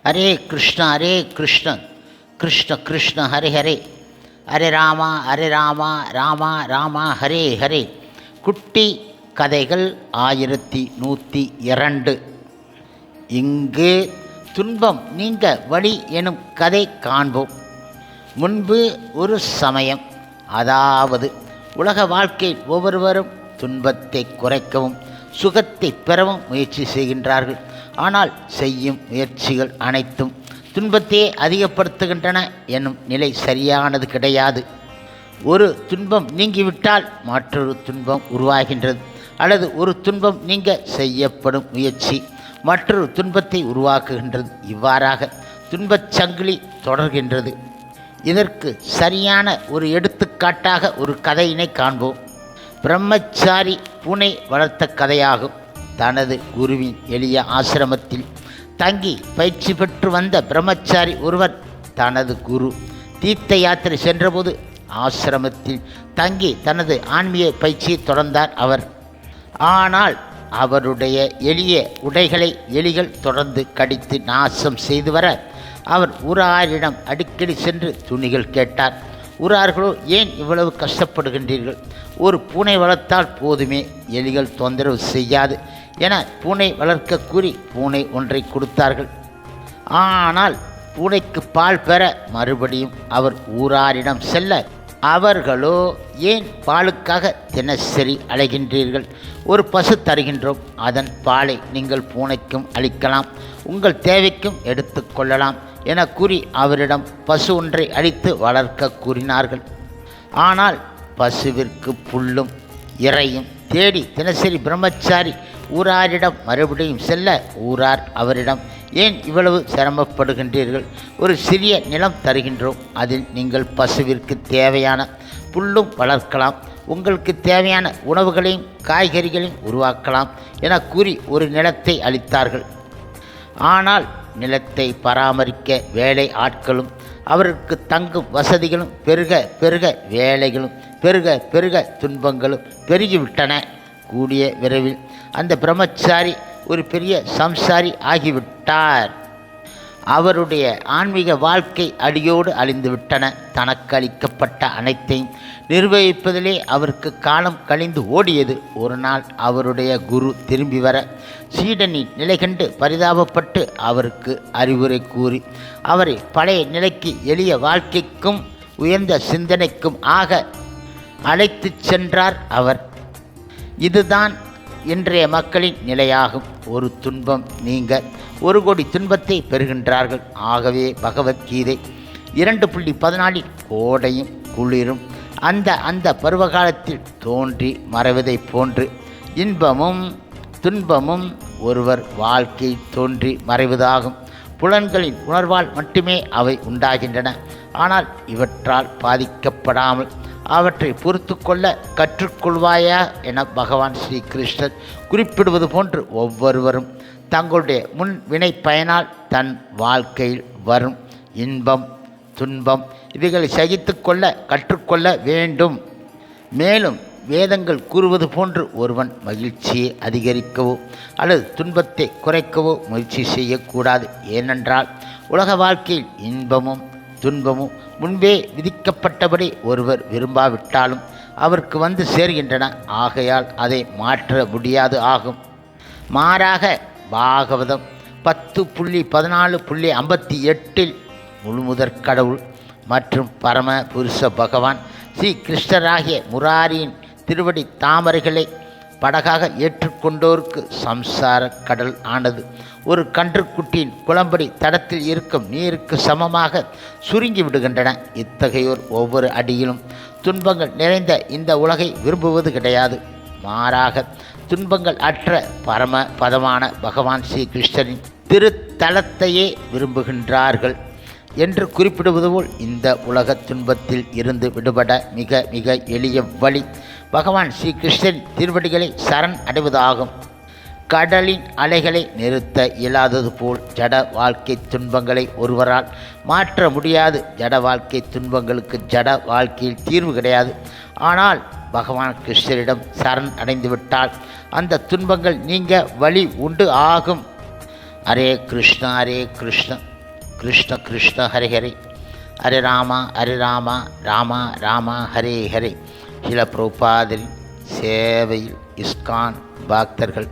ஹரே கிருஷ்ண கிருஷ்ண கிருஷ்ண ஹரே ஹரே ஹரே ராமா ராமா ராமா ஹரே ஹரே. குட்டி கதைகள் 1102. இங்கு துன்பம் நீங்க வழி எனும் கதை காண்போம். முன்பு ஒரு சமயம், அதாவது உலக வாழ்க்கையில் ஒவ்வொருவரும் துன்பத்தை குறைக்கவும் சுகத்தை பெறவும் முயற்சி செய்கின்றார்கள். ஆனால் செய்யும் முயற்சிகள் அனைத்தும் துன்பத்தையே அதிகப்படுத்துகின்றன என்னும் நிலை சரியானது கிடையாது. ஒரு துன்பம் நீங்கிவிட்டால் மற்றொரு துன்பம் உருவாகின்றது, அல்லது ஒரு துன்பம் நீங்க செய்யப்படும் முயற்சி மற்றொரு துன்பத்தை உருவாக்குகின்றது. இவ்வாறாக துன்பச் சங்கிலி தொடர்கின்றது. இதற்கு சரியான ஒரு எடுத்துக்காட்டாக ஒரு கதையினை காண்போம். பிரம்மச்சாரி பூனை வளர்த்த கதையாகும். தனது குருவின் எளிய ஆசிரமத்தில் தங்கி பயிற்சி பெற்று வந்த பிரம்மச்சாரி ஒருவர் தனது குரு தீர்த்த யாத்திரை சென்றபோது ஆசிரமத்தில் தங்கி தனது ஆன்மீக பயிற்சியை தொடர்ந்தார் அவர். ஆனால் அவருடைய எளிய உடைகளை எலிகள் தொடர்ந்து கடித்து நாசம் செய்து வர அவர் ஊராரிடம் அடிக்கடி சென்று துணிகள் கேட்டார். ஊரார்களோ, ஏன் இவ்வளவு கஷ்டப்படுகின்றீர்கள்? ஒரு பூனை வளர்த்தால் போதுமே, எலிகள் தொந்தரவு செய்யாது என பூனை வளர்க்க கூறி பூனை ஒன்றை கொடுத்தார்கள். ஆனால் பூனைக்கு பால் பெற மறுபடியும் அவர் ஊராரிடம் செல்ல அவர்களோ, ஏன் பாலுக்காக தினசரி அலைகின்றீர்கள்? ஒரு பசு தருகின்றோம், அதன் பாலை நீங்கள் பூனைக்கும் அளிக்கலாம், உங்கள் தேவைக்கும் எடுத்து கொள்ளலாம் என கூறி அவரிடம் பசு ஒன்றை அளித்து வளர்க்க கூறினார்கள். ஆனால் பசுவிற்கு புல்லும் இறையும் தேடி தினசரி பிரம்மச்சாரி ஊராரிடம் மறுபடியும் செல்ல ஊரார் அவரிடம், ஏன் இவ்வளவு சிரமப்படுகின்றீர்கள்? ஒரு சிறிய நிலம் தருகின்றோம், அதில் நீங்கள் பசுவிற்கு தேவையான புல்லும் வளர்க்கலாம், உங்களுக்கு தேவையான உணவுகளையும் காய்கறிகளையும் உருவாக்கலாம் என கூறி ஒரு நிலத்தை அளித்தார்கள். ஆனால் நிலத்தை பராமரிக்க வேலை ஆட்களும் அவருக்கு தங்கும் வசதிகளும் பெருக பெருக வேலைகளும் பெருக பெருக துன்பங்களும் பெருகிவிட்டன. கூடிய விரைவில் அந்த பிரம்மச்சாரி ஒரு பெரிய சம்சாரி ஆகிவிட்டார். அவருடைய ஆன்மீக வாழ்க்கை அடியோடு அழிந்துவிட்டன. தனக்கு அளிக்கப்பட்ட அனைத்தையும் நிர்வகிப்பதிலே அவருக்கு காலம் கழிந்து ஓடியது. ஒரு நாள் அவருடைய குரு திரும்பி வர சீடனின் நிலை கண்டு பரிதாபப்பட்டு அவருக்கு அறிவுரை கூறி அவரை பழைய நிலைக்கு, எளிய வாழ்க்கைக்கும் உயர்ந்த சிந்தனைக்கும் ஆக அழைத்து சென்றார் அவர். இதுதான் இன்றைய மக்களின் நிலையாகும். ஒரு துன்பம் நீங்க 1 கோடி துன்பத்தை பெறுகின்றார்கள். ஆகவே பகவத்கீதை 2.14 கோடையும் குளிரும் அந்த பருவகாலத்தில் தோன்றி மறைவதைப் போன்று இன்பமும் துன்பமும் ஒருவர் வாழ்க்கையில் தோன்றி மறைவதாகும். புலன்களின் உணர்வால் மட்டுமே அவை உண்டாகின்றன. ஆனால் இவற்றால் பாதிக்கப்படாமல் அவற்றை பொறுத்து கொள்ள கற்றுக்கொள்வாயா என பகவான் ஸ்ரீ கிருஷ்ணர் குறிப்பிடுவது போன்று ஒவ்வொருவரும் தங்களுடைய முன் வினை பயனால் தன் வாழ்க்கையில் வரும் இன்பம் துன்பம் இவைகளை சகித்து கொள்ள கற்றுக்கொள்ள வேண்டும். மேலும் வேதங்கள் கூறுவது போன்று ஒருவன் மகிழ்ச்சியை அதிகரிக்கவோ அல்லது துன்பத்தை குறைக்கவோ முயற்சி செய்யக்கூடாது. ஏனென்றால் உலக வாழ்க்கையில் இன்பமும் துன்பமும் முன்பே விதிக்கப்பட்டபடி ஒருவர் விரும்பாவிட்டாலும் அவருக்கு வந்து சேர்கின்றன. ஆகையால் அதை மாற்ற முடியாது ஆகும். மாறாக பாகவதம் 10.14.58 முழுமுதற் கடவுள் மற்றும் பரம புருஷ பகவான் ஸ்ரீ கிருஷ்ணராகிய முராரியின் திருவடி தாமரைகளை படகாக ஏற்றுக்கொண்டோருக்கு சம்சார கடல் ஆனது ஒரு கன்றுக்குட்டியின் குளம்படி தடத்தில் இருக்கும் நீருக்கு சமமாக சுருங்கி விடுகின்றன. இத்தகையோர் ஒவ்வொரு அடியிலும் துன்பங்கள் நிறைந்த இந்த உலகை விரும்புவது கிடையாது. மாறாக துன்பங்கள் அற்ற பரம பதமான பகவான் ஸ்ரீ கிருஷ்ணரின் திருத்தலத்தையே விரும்புகின்றார்கள் என்று குறிப்பிடுவது போல் இந்த உலக துன்பத்தில் இருந்து விடுபட மிக மிக எளிய வழி பகவான் ஸ்ரீ கிருஷ்ணரின் திருவடிகளை சரண் அடைவதாகும். கடலின் அலைகளை நிறுத்த இயலாதது போல் ஜட வாழ்க்கை துன்பங்களை ஒருவரால் மாற்ற முடியாது. ஜட வாழ்க்கை துன்பங்களுக்கு ஜட வாழ்க்கையில் தீர்வு கிடையாது. ஆனால் பகவான் கிருஷ்ணரிடம் சரண் அடைந்துவிட்டால் அந்த துன்பங்கள் நீங்க வழி உண்டு ஆகும். ஹரே கிருஷ்ணா கிருஷ்ண கிருஷ்ண ஹரி ஹரி, ஹரே ராமா ஹரே ராமா, ராமா ராமா ஹரே ஹரே. சில பிரபுபாதரின் சேவையில் இஸ்கான் பக்தர்கள்